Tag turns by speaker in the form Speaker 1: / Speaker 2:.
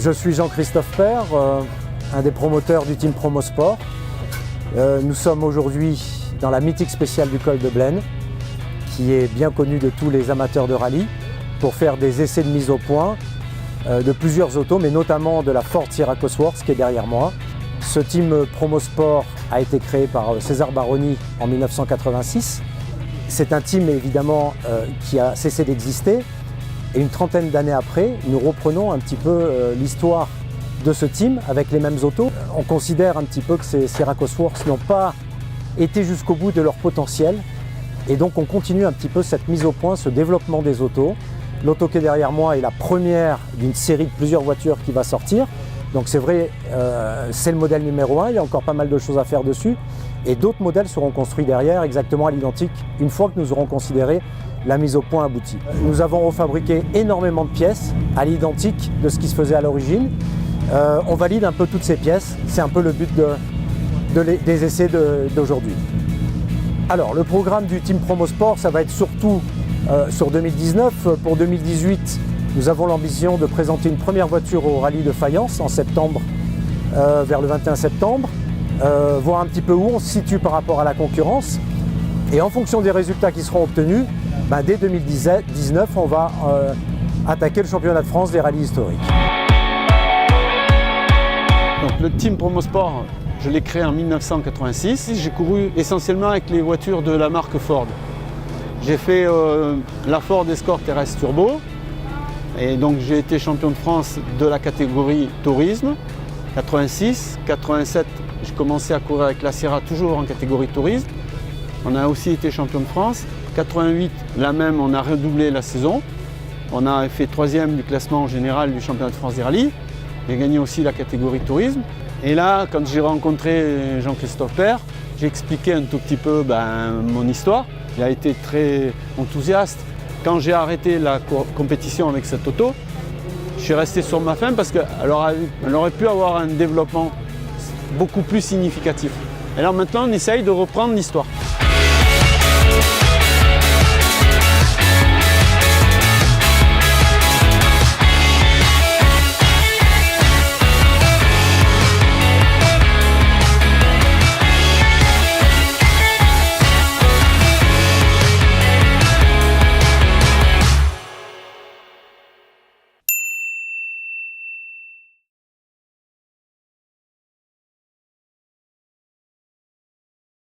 Speaker 1: Je suis Jean-Christophe Père, un des promoteurs du team Promosport. Nous sommes aujourd'hui dans la mythique spéciale du col de Blaine, qui est bien connue de tous les amateurs de rallye, pour faire des essais de mise au point de plusieurs autos, mais notamment de la Ford Sierra Cosworth qui est derrière moi. Ce team Promosport a été créé par César Baroni en 1986. C'est un team évidemment qui a cessé d'exister. Et une trentaine d'années après, nous reprenons un petit peu l'histoire de ce team avec les mêmes autos. On considère un petit peu que ces Sierra Cosworth n'ont pas été jusqu'au bout de leur potentiel. Et donc on continue un petit peu cette mise au point, ce développement des autos. L'auto qui est derrière moi est la première d'une série de plusieurs voitures qui va sortir. Donc c'est vrai, c'est le modèle numéro 1, il y a encore pas mal de choses à faire dessus. Et d'autres modèles seront construits derrière, exactement à l'identique, une fois que nous aurons considéré la mise au point aboutie. Nous avons refabriqué énormément de pièces à l'identique de ce qui se faisait à l'origine. On valide un peu toutes ces pièces, c'est un peu le but des essais d'aujourd'hui. Alors le programme du team Promosport, ça va être surtout sur 2019. Pour 2018, nous avons l'ambition de présenter une première voiture au rallye de Fayence en septembre, vers le 21 septembre, voir un petit peu où on se situe par rapport à la concurrence. Et en fonction des résultats qui seront obtenus, dès 2019, on va attaquer le championnat de France des rallyes historiques.
Speaker 2: Donc, le team Promosport, je l'ai créé en 1986. J'ai couru essentiellement avec les voitures de la marque Ford. J'ai fait la Ford Escort RS Turbo. Et donc j'ai été champion de France de la catégorie tourisme. 86, 87, j'ai commencé à courir avec la Sierra, toujours en catégorie tourisme. On a aussi été champion de France. 88, la même, on a redoublé la saison. On a fait 3e du classement général du championnat de France des rallyes. J'ai gagné aussi la catégorie tourisme. Et là, quand j'ai rencontré Jean-Christophe Père, j'ai expliqué un tout petit peu mon histoire. Il a été très enthousiaste. Quand j'ai arrêté la compétition avec cette auto, je suis resté sur ma faim parce qu'elle aurait pu avoir un développement beaucoup plus significatif. Alors maintenant, on essaye de reprendre l'histoire.